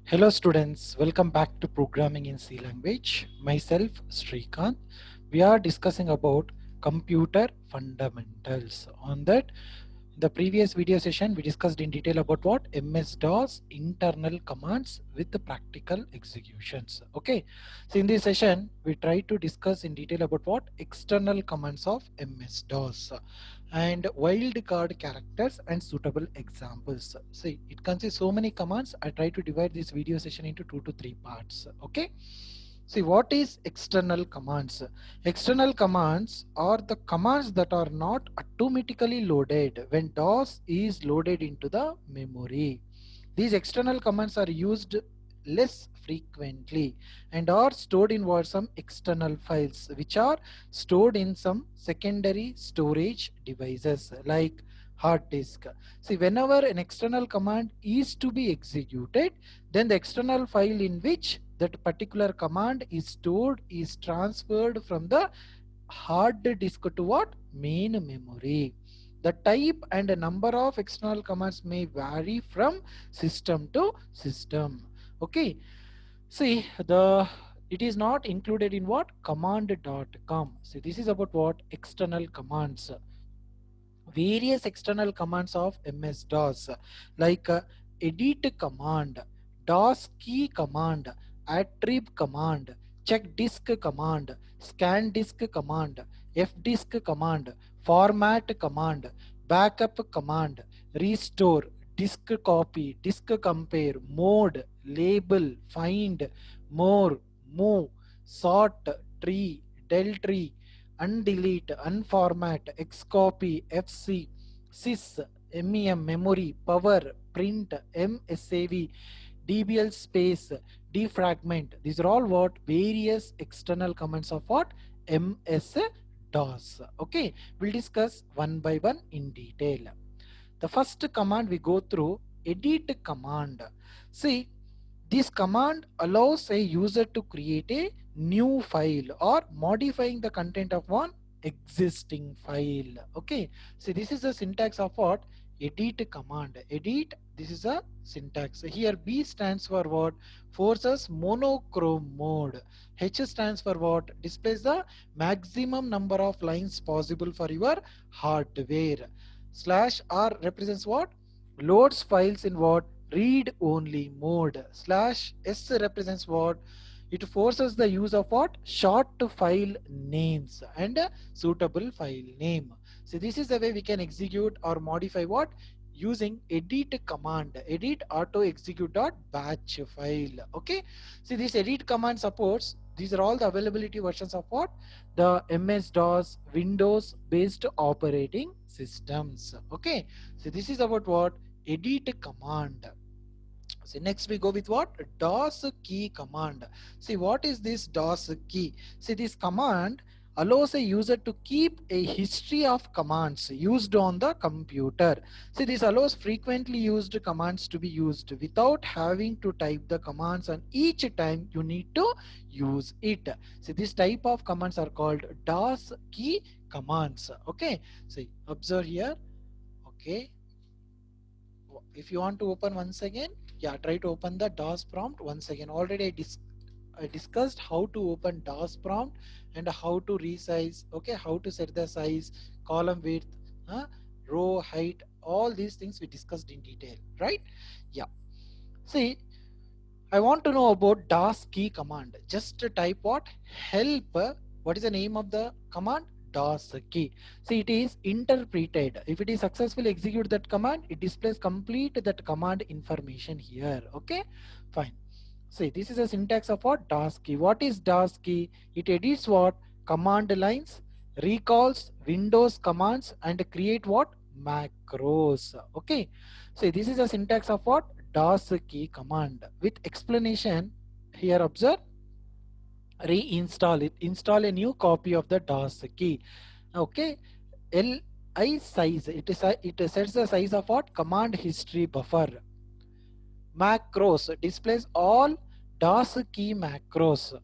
Hello students, welcome back to Programming in C language. Myself Srikanth. We are discussing about computer fundamentals. On that, the previous video session we discussed in detail about what MS-DOS internal commands with the practical executions. Okay, so in this session we try to discuss in detail about what external commands of MS-DOS and wildcard characters and suitable examples. See, it consists so many commands. I try to divide this video session into 2 to 3 parts. Okay. See, what is external commands? External commands are the commands that are not automatically loaded when DOS is loaded into the memory. These external commands are used less frequently and are stored in what some external files which are stored in some secondary storage devices like hard disk. See, whenever an external command is to be executed, then the external file in which that particular command is stored is transferred from the hard disk to what? Main memory. The type and the number of external commands may vary from system to system. Okay. See, it is not included in what? Command.com. See, this is about what? External commands. Various external commands of MS-DOS like edit command, DOS key command, attrib command, check disk command, scan disk command, fdisk command, format command, backup command, restore, disk copy, disk compare, mode, label, find, more, move, sort, tree, del tree, undelete, unformat, xcopy, fc, sys, mem, memory, power, print, msav, dbl space, defragment. These are all what? Various external commands of what? MS DOS. Okay, we'll discuss one by one in detail. The first command we go through, edit command. See, this command allows a user to create a new file or modifying the content of one existing file. Okay, so this is the syntax of what? Edit command. Edit, this is a syntax. Here B stands for what? Forces monochrome mode. H stands for what? Displays the maximum number of lines possible for your hardware. Slash R represents what? Loads files in what? Read only mode. Slash S represents what? It forces the use of what? Short file names and a suitable file name. So this is the way we can execute or modify what? Using edit command. Edit auto execute dot batch file. Okay. See, this edit command supports, these are all the availability versions of what? The MS-DOS Windows based operating systems. Okay. So this is about what? Edit command. So next we go with what? DOS key command. See, what is this DOS key? See, this command allows a user to keep a history of commands used on the computer. See, this allows frequently used commands to be used without having to type the commands and each time you need to use it. See, this type of commands are called DOS key commands. Okay, see, observe here. Okay, if you want to open once again, yeah, try to open the DOS prompt once again. Already I discussed how to open DOS prompt and how to resize, okay, how to set the size, column width, row height, all these things we discussed in detail, right? Yeah. See, I want to know about DOS key command. Just type what? Help. What is the name of the command? DOS key. See, it is interpreted. If it is successfully execute that command, it displays complete that command information here. Okay, fine. See, this is a syntax of what? DOS key. What is DOS key? It edits what? Command lines, recalls Windows commands, and create what? Macros. Okay. So this is a syntax of what? DOS key command with explanation. Here observe, reinstall it, install a new copy of the DOS key. Okay, li size, it sets the size of what? Command history buffer. Macros displays all DOS key macros.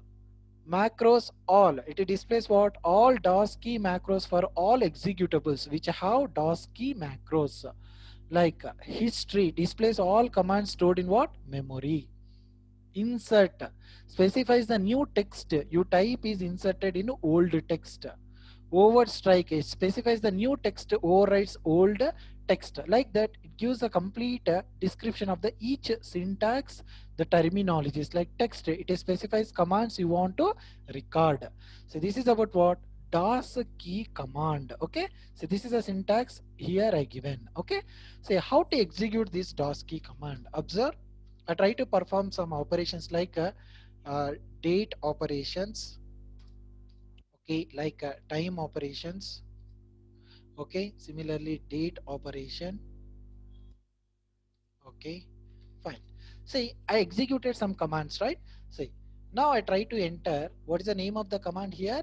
Macros all, it displays what? All DOS key macros for all executables which have DOS key macros. Like history displays all commands stored in what? Memory. insert specifies the new text you type is inserted in old text. Overstrike, it specifies the new text overrides old text. Like that, it gives a complete description of the each syntax, the terminologies. Like text, it specifies commands you want to record. So this is about what? DOS key command. Okay, so this is a syntax here I given. Okay, say how to execute this DOS key command. Observe, I try to perform some operations like date operations, okay, like time operations, okay, similarly date operation, okay, fine. See, I executed some commands, right? See, now I try to enter what is the name of the command here.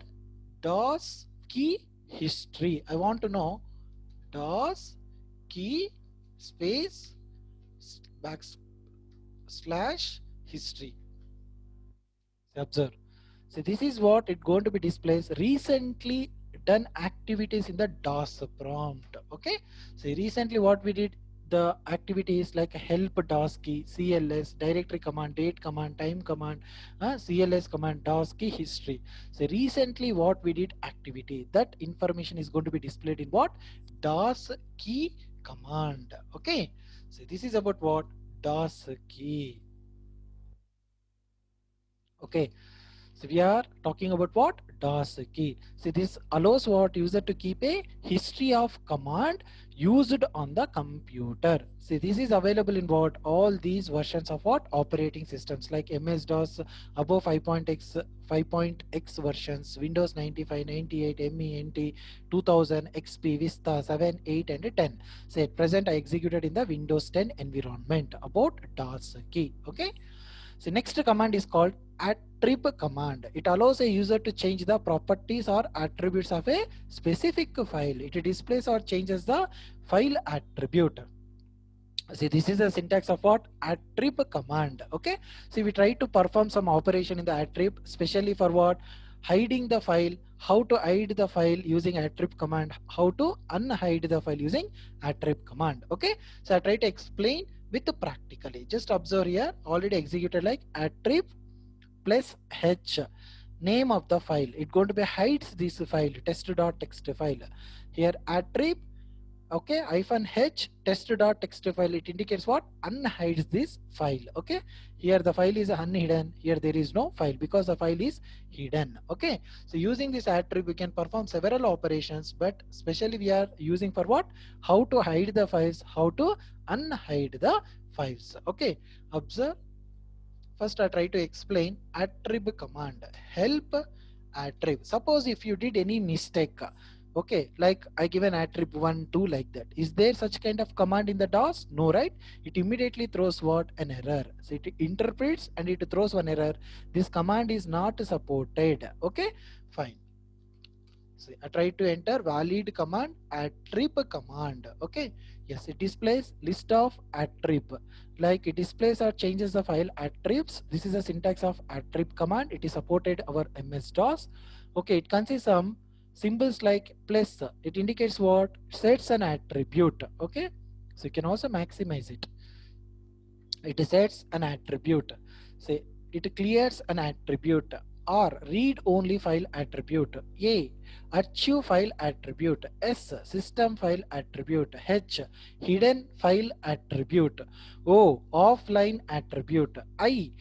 DOS key history. I want to know DOS key space backslash history. Observe. So this is what it going to be displays recently done activities in the DOS prompt. Okay. So recently what we did, the activities like help DOS key, CLS, directory command, date command, time command, CLS command, DOS key history. So recently what we did activity, that information is going to be displayed in what? DOS key command. Okay. So this is about what? DOS key. Okay. So we are talking about what? DOS key. So this allows what? User to keep a history of command used on the computer. See, this is available in what? All these versions of what? Operating systems like MS-DOS above 5.x versions, Windows 95, 98, ME, NT, 2000, XP, Vista, 7, 8 and 10. So at present I executed in the Windows 10 environment about DOS key. Okay. So next command is called attrib command. It allows a user to change the properties or attributes of a specific file. It displays or changes the file attribute. See, this is the syntax of what? Attrib command. Okay. See, we try to perform some operation in the attrib, especially for what? Hiding the file, how to hide the file using attrib command, how to unhide the file using attrib command. Okay. So I try to explain with practically. Just observe here, already executed like attrib plus h, name of the file. It going to be hides this file, test.txt file. Here attrib, okay, -h test.txt file, it indicates what? Unhides this file. Okay, here the file is unhidden, here there is no file because the file is hidden. Okay, so using this attribute we can perform several operations, but especially we are using for what? How to hide the files, how to unhide the files. Okay, observe. First I try to explain attrib command. Help attrib. Suppose if you did any mistake, okay, like I give an attrib 1, 2 like that. Is there such kind of command in the DOS? No, right? It immediately throws what? An error. So it interprets and it throws one error. This command is not supported. Okay, fine. So I try to enter valid command, attrib command. Okay, yes, it displays list of attrib. Like it displays or changes the file attribs. This is a syntax of attrib command. It is supported our MS-DOS. Okay, it consists some symbols like plus. It indicates what? Sets an attribute. Okay, so you can also maximize it. It sets an attribute. Say it clears an attribute. R, read only file attribute. A, archive file attribute. S, system file attribute. H, hidden file attribute. O, offline attribute. I,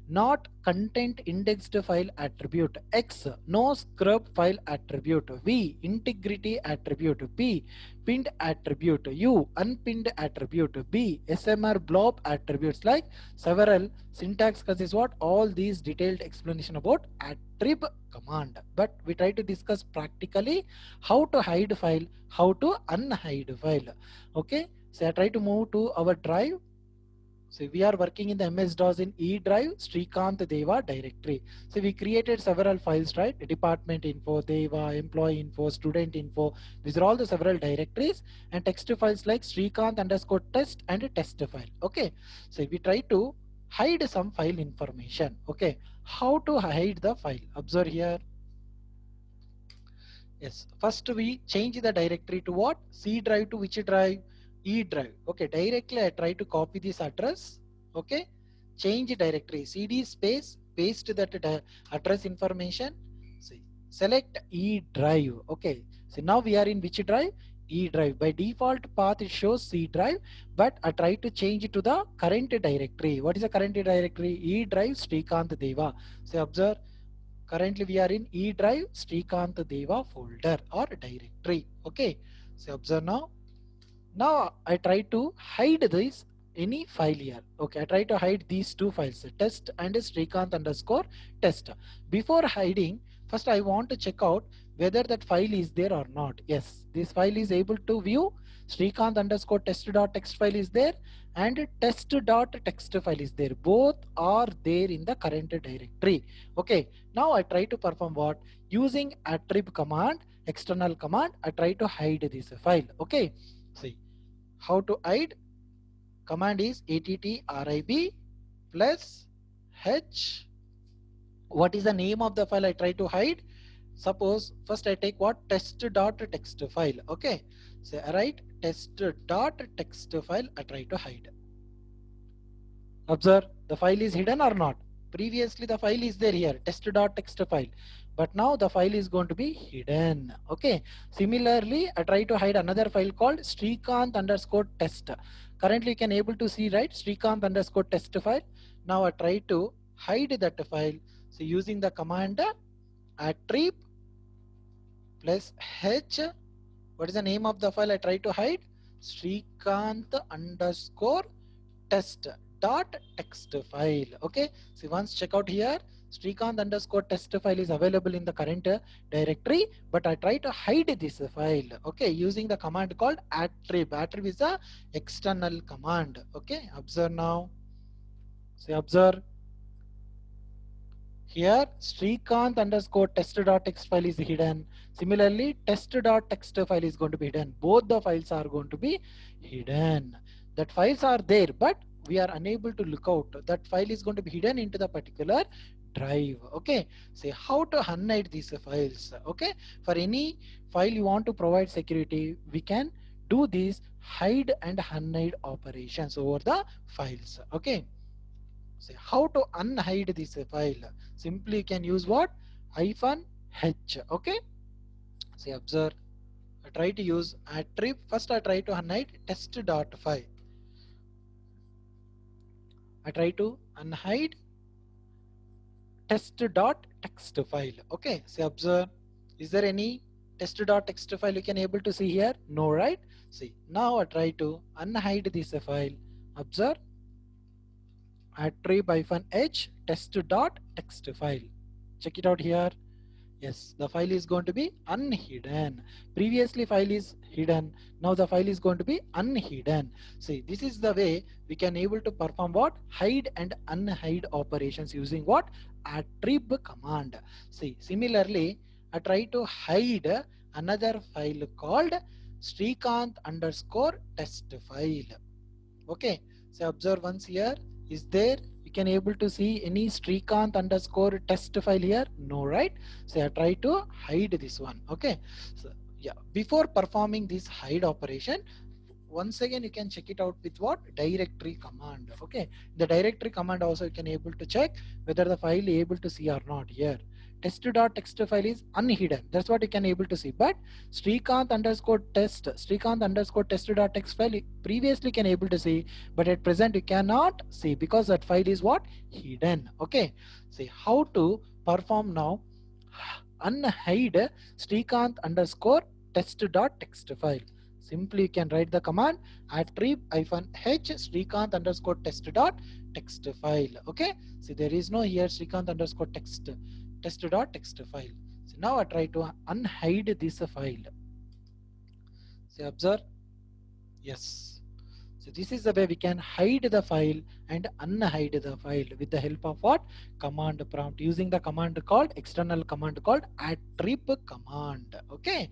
not content indexed file attribute. X, no scrub file attribute. V, integrity attribute. P, pinned attribute. U, unpinned attribute. B, SMR blob attributes. Like several syntax consists what? All these detailed explanation about attrib command. But we try to discuss practically how to hide file, how to unhide file. Okay, so I try to move to our drive. So we are working in the MS-DOS in E drive, Srikanth Deva directory. So we created several files, right? Department info, Deva, employee info, student info. These are all the several directories and text files like Srikanth underscore test and a test file. Okay. So we try to hide some file information. Okay. How to hide the file? Observe here. Yes. First we change the directory to what? C drive to which drive? E drive. Okay, directly I try to copy this address. Okay, change directory, cd space paste that address information. See, select E drive. Okay, so now we are in which drive? E drive. By default path it shows C drive, but I try to change it to the current directory. What is the current directory? E drive Srikanth Deva. So observe, currently we are in E drive Srikanth Deva folder or directory. Okay, so observe now. Now I try to hide this any file here. Okay, I try to hide these two files, test and Srikanth underscore test. Before hiding, first I want to check out whether that file is there or not. Yes, this file is able to view. Srikanth underscore test.txt file is there and test.txt file is there. Both are there in the current directory. Okay, now I try to perform what? Using attrib command, external command, I try to hide this file. Okay, see how to hide. Command is attrib plus h. What is the name of the file I try to hide? Suppose first I take what? Test.txt file. Okay, so I write test.txt file I try to hide. Observe, the file is hidden or not? Previously the file is there here, test.txt file, but now the file is going to be hidden. Okay, similarly I try to hide another file called Srikanth underscore test. Currently you can able to see, right, Srikanth underscore test file. Now I try to hide that file. So using the command attrib plus h. What is the name of the file I try to hide? Srikanth underscore test.txt file. Okay, so once check out here, Srikanth underscore test file is available in the current directory, but I try to hide this file. Okay, using the command called attrib. Attrib is a external command. Okay, observe now. Say observe. Here Srikanth underscore test.txt file is hidden. Similarly, test.txt file is going to be hidden. Both the files are going to be hidden. That files are there, but we are unable to look out. That file is going to be hidden into the particular drive. Okay, say how to unhide these files. Okay, for any file you want to provide security, we can do these hide and unhide operations over the files. Okay, say how to unhide this file. Simply you can use what? -h. Okay, say observe, I try to use attrib. First I try to unhide test.file. I try to unhide test.txt file. Okay, say observe, is there any test.txt file you can able to see here? No, right? See, now I try to unhide this file. Observe, attrib-h test.txt file. Check it out here. Yes, the file is going to be unhidden. Previously file is hidden. Now the file is going to be unhidden. See, this is the way we can able to perform what? Hide and unhide operations using what? Attrib command. See, similarly, I try to hide another file called Srikanth underscore test file. Okay, so observe once here. Is there, you can able to see any Srikanth underscore test file here? No, right? So I try to hide this one. Okay, so yeah, before performing this hide operation, once again you can check it out with what? Directory command. Okay, the directory command also you can able to check whether the file able to see or not. Here test.txt file is unhidden, that's what you can able to see, but Srikanth underscore test test.txt file previously can able to see, but at present you cannot see because that file is what? Hidden. Okay, see how to perform now unhide Srikanth underscore test.txt file. Simply you can write the command attrib-h Srikanth underscore test.txt file. Okay, see there is no here Srikanth underscore test.txt file. So now I try to unhide this file. See, observe. Yes. So this is the way we can hide the file and unhide the file with the help of what? Command prompt, using the command called external command called attrib command. Okay.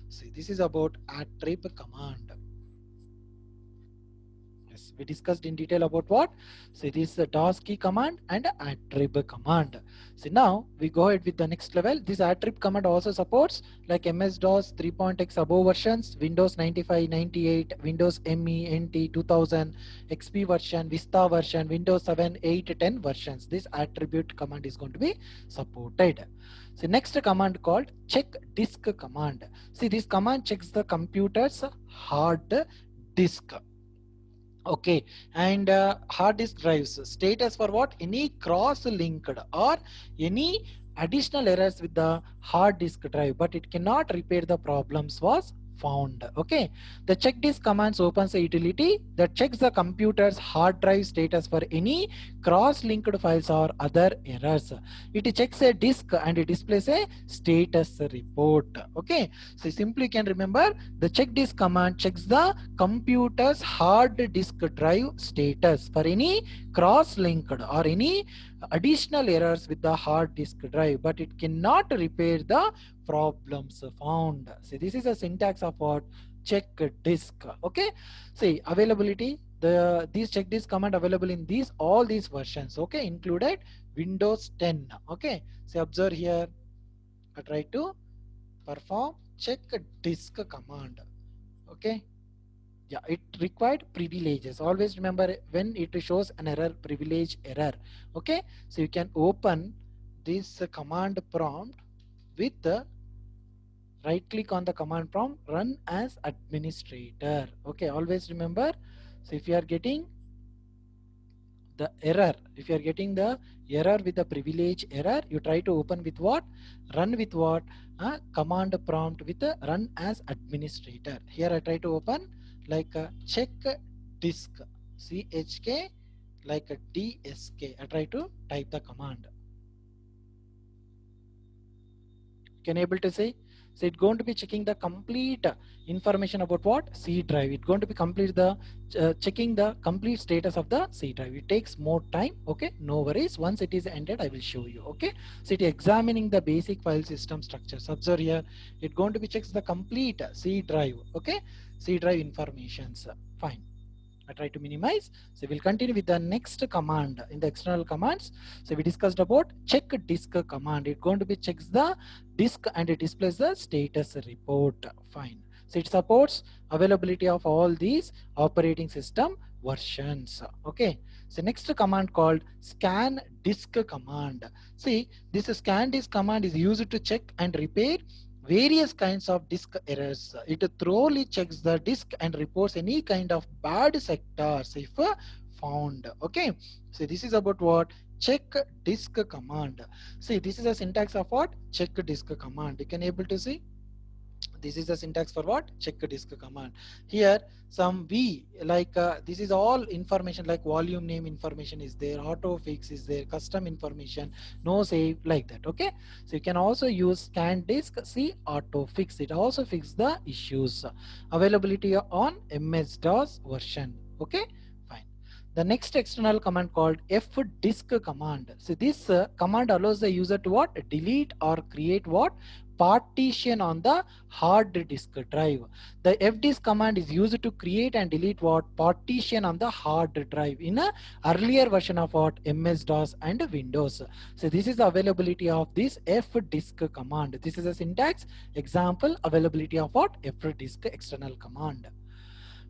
See, this is about attrib command. access. We discussed in detail about what? So this is a DOS key command and attrib command. So now we go ahead with the next level. This attrib command also supports like MS-DOS 3.x above versions, Windows 95, 98, Windows ME, NT, 2000, XP version, Vista version, Windows 7, 8, 10 versions. This attribute command is going to be supported. So next command called check disk command. See, this command checks the computer's hard disk. Okay, and hard disk drives status for what? Any cross-linked or any additional errors with the hard disk drive, but it cannot repair the problems was found. Okay, the check disk commands opens a utility that checks the computer's hard drive status for any cross-linked files or other errors. It checks a disk and it displays a status report. Okay, so simply can remember the check disk command checks the computer's hard disk drive status for any cross-linked or any additional errors with the hard disk drive, but it cannot repair the problems found. See, this is a syntax of what? Check disk. Okay, see, availability, these check disk command available in all these versions, okay, included Windows 10. Okay, so observe here, I try to perform check disk command. Okay, yeah, it required privileges. Always remember when it shows an error, privilege error. Okay, so you can open this command prompt with the right click on the command prompt, run as administrator. Okay, always remember. So if you are getting the error, if you are getting the error with the privilege error, you try to open with what? Run with what? Command prompt with the run as administrator. Here I try to open like a check disk, CHK, like a DSK. I try to type the command. Can you able to see? So it's going to be checking the complete information about what? C drive. It's going to be complete the checking the complete status of the C drive. It takes more time. Okay, no worries. Once it is ended, I will show you. Okay, so it is examining the basic file system structures. Observe here, it's going to be checks the complete C drive. Okay, C drive informations. Fine. I try to minimize. So we'll continue with the next command in the external commands. So we discussed about check disk command. It's going to be checks the disk and it displays the status report. Fine. So it supports availability of all these operating system versions. Okay. So next command called scan disk command. See, this scan disk command is used to check and repair various kinds of disk errors. It thoroughly checks the disk and reports any kind of bad sectors if found. Okay, so this is about what? Check disk command. See, this is a syntax of what? Check disk command. You can able to see. This is the syntax for what? Check disk command. Here some V, like this is all information like volume name information is there, auto fix is there, custom information, no save, like that. Okay, so you can also use scan disk, see auto fix. It also fix the issues. Availability on MS-DOS version. Okay, fine. The next external command called fdisk command. So this command allows the user to what? Delete or create what? Partition on the hard disk drive. The fdisk command is used to create and delete what? Partition on the hard drive in a earlier version of what? MS-DOS and Windows. So this is the availability of this fdisk command. This is a syntax example availability of what? Fdisk external command.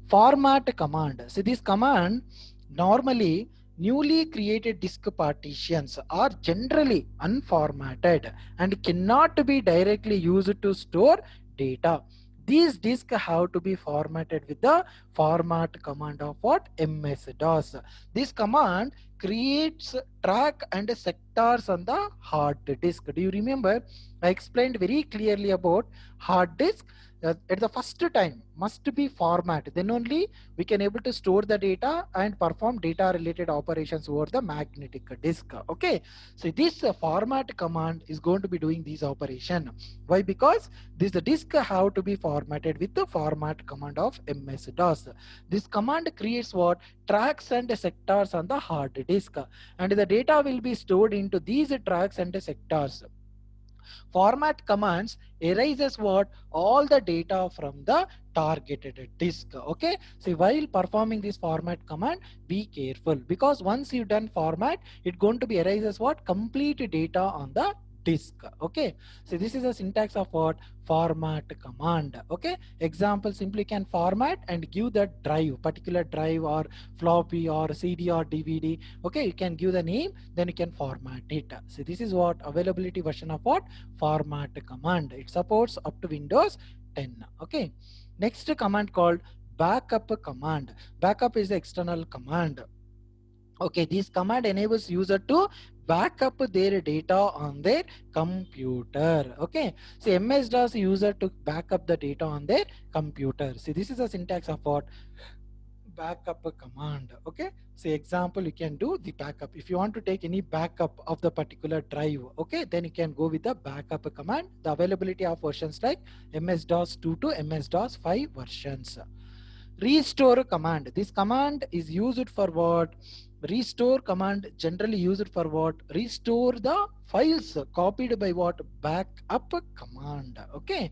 Format command. So this command normally newly created disk partitions are generally unformatted and cannot be directly used to store data. These disks have to be formatted with the format command of what? MS-DOS. This command creates track and sectors on the hard disk. Do you remember? I explained very clearly about hard disk. At the first time must be format, then only we can able to store the data and perform data related operations over the magnetic disk. Okay, so this format command is going to be doing these operation. Why? Because this disk have to be formatted with the format command of MS-DOS. This command creates what? Tracks and sectors on the hard disk, and the data will be stored into these tracks and sectors. Format commands erases what? All the data from the targeted disk. Okay, so while performing this format command, be careful, because once you done format, it going to be erases what complete data on the disk. Okay, so this is a syntax of what format command. Okay, example, simply can format and give the drive, particular drive or floppy or CD or DVD. Okay, you can give the name, then you can format it. So this is what availability version of what format command. It supports up to Windows 10. Okay, next command called backup command. Backup is the external command. Okay, this command enables user to back up their data on their computer. Okay, so MS DOS user to back up the data on their computer. See, this is a syntax of what backup command. Okay, say example, you can do the backup if you want to take any backup of the particular drive. Okay, then you can go with the backup command. The availability of versions like MS DOS 2 to MS DOS 5 versions. Restore command, this command is used for what? Restore command generally used for what? Restore the files copied by what? Backup command. Okay,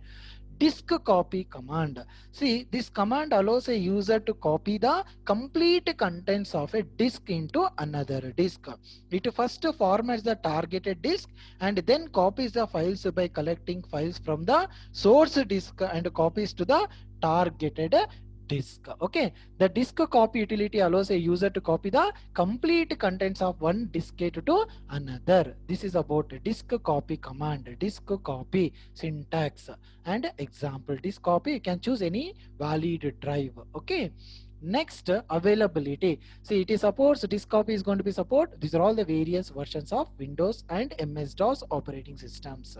disk copy command. See, this command allows a user to copy the complete contents of a disk into another disk. It first formats the targeted disk and then copies the files by collecting files from the source disk and copies to the targeted disk. Okay, the disk copy utility allows a user to copy the complete contents of one diskette to another. This is about disk copy command. Disk copy syntax and example. Disk copy, you can choose any valid drive. Okay, next availability. See, it is supports disk copy is going to be support. These are all the various versions of Windows and MS DOS operating systems.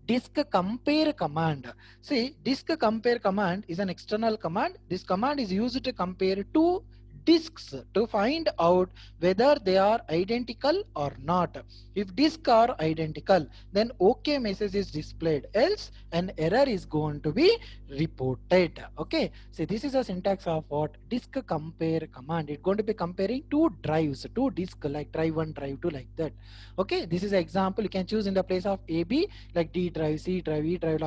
Disk compare command. See, disk compare command is an external command. This command is used to compare two disks to find out whether they are identical or not. If disks are identical, then OK message is displayed, else an error is going to be reported. Okay, so this is a syntax of what? Disk compare command. It's going to be comparing two drives, two disks, like drive 1, drive 2, like that. Okay, this is an example. You can choose in the place of AB like D drive, C drive, E drive,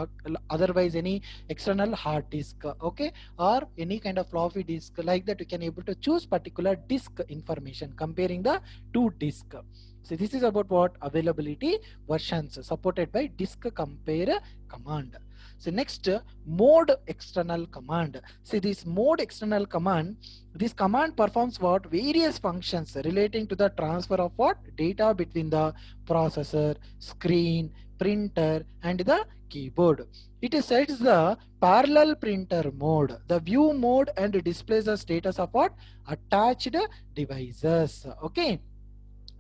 otherwise any external hard disk. Okay, or any kind of floppy disk, like that you can able to choose particular disk information comparing the two disk. So this is about what? Availability versions supported by disk compare command. So next, mode external command. See, this mode external command, this command performs what? Various functions relating to the transfer of what? Data between the processor, screen, printer and the keyboard. It sets the parallel printer mode, the view mode, and displays the status of what? Attached devices. Okay,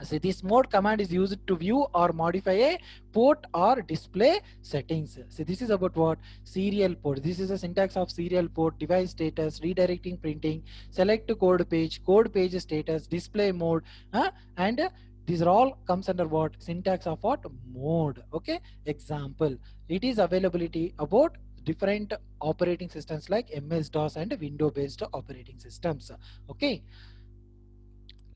so this mode command is used to view or modify a port or display settings. So this is about what? Serial port. This is a syntax of serial port, device status, redirecting printing, select code page status, display mode, and these are all comes under what? Syntax of what? Mode. Okay, example, it is availability about different operating systems like MS DOS and Windows based operating systems. Okay,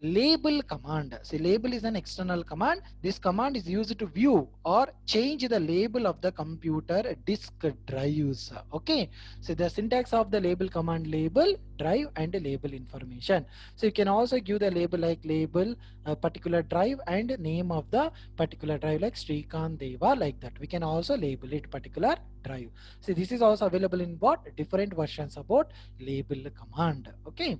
label command. See, label is an external command. This command is used to view or change the label of the computer disk drives. Okay, so the syntax of the label command: label, drive and label information. So you can also give the label like label a particular drive and name of the particular drive like Srikant Deva, like that. We can also label it particular drive. So this is also available in what? Different versions about label command. Okay,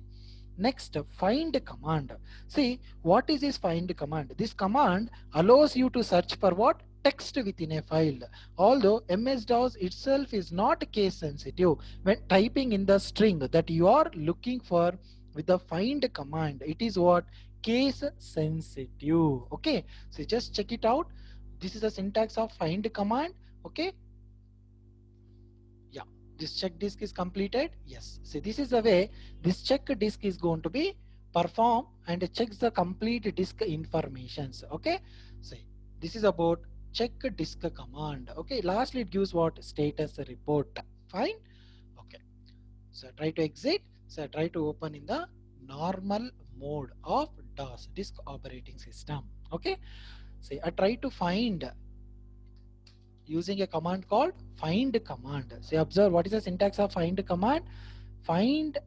next, find command. See, what is this find command? This command allows you to search for what? Text within a file. Although MS-DOS itself is not case sensitive, when typing in the string that you are looking for with the find command, it is what? Case sensitive. Okay, so just check it out. This is the syntax of find command. Okay, yeah, this check disk is completed. Yes, so this is the way this check disk is going to be perform and checks the complete disk informations. Okay, so this is about check disk command. Okay, lastly it gives what? Status report. Fine. Okay, so try to exit. So try to open in the normal mode of DOS, disk operating system. Okay, so I try to find using a command called find command. See, observe what is the syntax of find command. Find,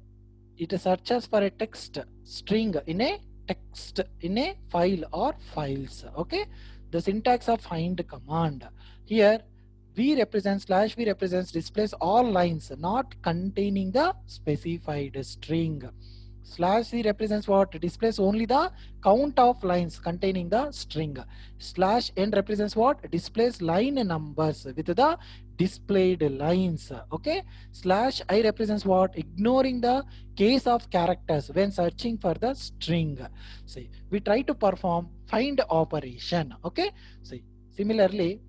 it searches for a text string in a text in a file or files. Okay, the syntax of find command. Here v represents slash v represents displays all lines not containing the specified string. Slash c represents what? Displays only the count of lines containing the string. Slash n represents what? Displays line numbers with the displayed lines. Okay. Slash I represents what? Ignoring the case of characters when searching for the string. See, we try to perform find operation. Okay. See, similarly,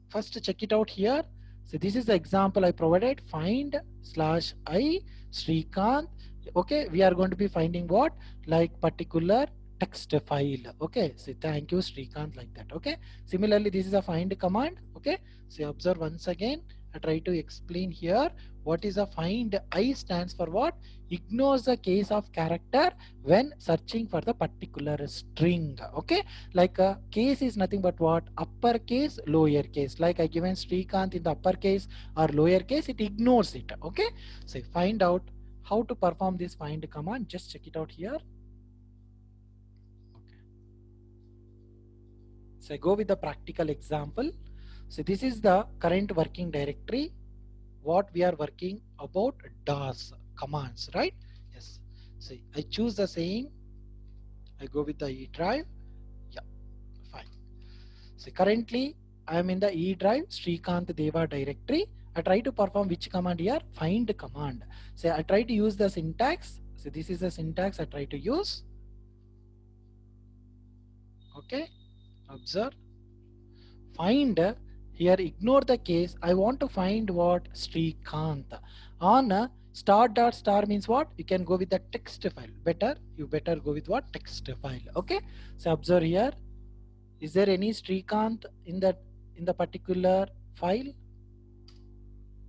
first check it out here. So this is the example I provided. Find slash I Srikanth. Okay, we are going to be finding what? Like particular text file. Okay, so thank you Srikanth, like that. Okay, similarly this is a find command. Okay, so observe once again. I try to explain here. What is a find? I stands for what? Ignores the case of character when searching for the particular string. Okay, like a case is nothing but what? Uppercase, lowercase. Like I given Srikanth in the uppercase or lowercase, it ignores it. Okay, so find out how to perform this find command. Just check it out here. Okay, so I go with the practical example. So this is the current working directory. What we are working about, DOS commands, right? Yes. So I choose the same. I go with the E drive. Yeah, fine. So currently I am in the E drive Srikanth Deva directory. I try to perform which command here? Find command. So I try to use the syntax. So this is the syntax I try to use. Okay, observe. Find, here ignore the case. I want to find what? Srikanth. On star dot star means what? You can go with the text file. You better go with what? Text file. Okay, so observe here. Is there any Srikanth in the particular file?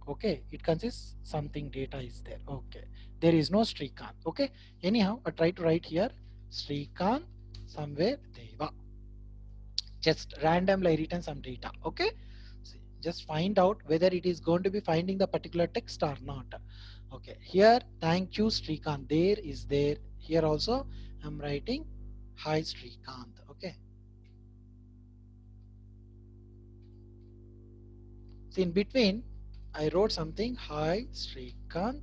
Okay, it consists something data is there. Okay, there is no Srikanth. Okay, anyhow I try to write here Srikanth somewhere Deva. Just randomly I written some data. Okay, so just find out whether it is going to be finding the particular text or not. Okay, here thank you Srikanth, there is there. Here also I'm writing hi Srikanth. Okay, so in between I wrote something, hi Srikanth,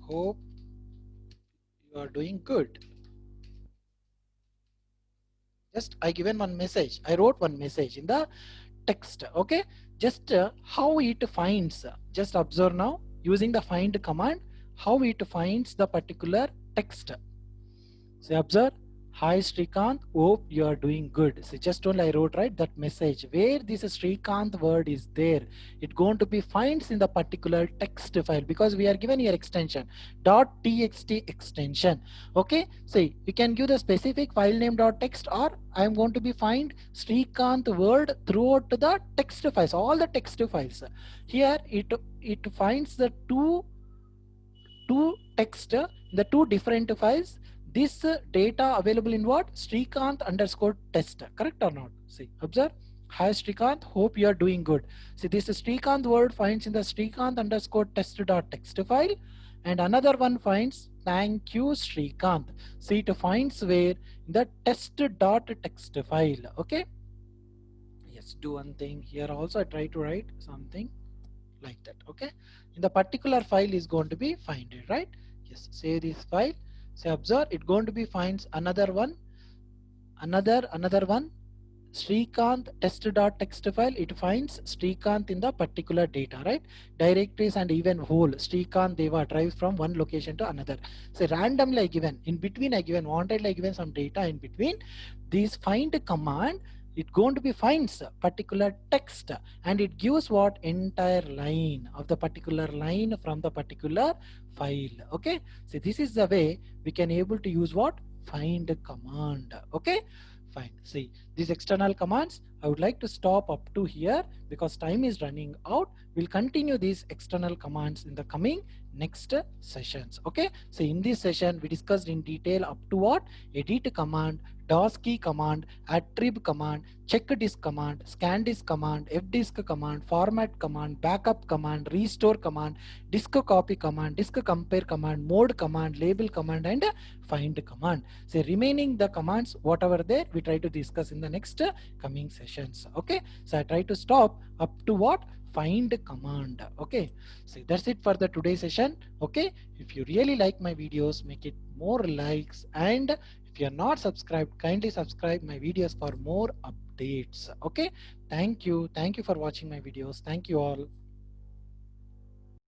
hope you are doing good. Just I given one message, I wrote one message in the text. Okay, just how it finds, just observe now using the find command how it finds the particular text. So observe, hi Srikanth, hope you are doing good. So just only I wrote right that message where this Srikanth word is there, it going to be finds in the particular text file because we are given here extension .txt extension. Okay, so you can give the specific file name .text, or I am going to be find Srikanth word throughout the text files, all the text files. Here it finds the two text, the two different files. This data available in what? Srikanth underscore test. Correct or not? See, observe. Hi Srikanth, hope you are doing good. See, this Srikanth word finds in the Srikanth underscore test.txt file, and another one finds thank you Srikanth. See, it finds where? In the test.txt file. Okay. Yes, do one thing here also. I try to write something like that. Okay, in the particular file is going to be find it, right? Yes, save this file. Say observe, it going to be finds another one Srikanth test.txt file. It finds Srikanth in the particular data, right? Directories and even whole Srikanth Deva drives from one location to another. So randomly I given, in between I given, wanted I given some data in between. This find command, it going to be finds particular text and it gives what? Entire line of the particular line from the particular file. Okay, so this is the way we can able to use what? Find command. Okay, fine. See, these external commands I would like to stop up to here because time is running out. We'll continue these external commands in the coming next sessions. Okay, so in this session we discussed in detail up to what: edit command, DOS key command, attrib command, check disk command, scan disk command, fdisk command, format command, backup command, restore command, disk copy command, disk compare command, mode command, label command, and find command. So remaining the commands whatever there we try to discuss in the next coming sessions. Okay, so I try to stop up to what: find command. Okay, so that's it for the today session. Okay, if you really like my videos, make it more likes, and if you are not subscribed, kindly subscribe my videos for more updates. Okay, thank you for watching my videos. Thank you all.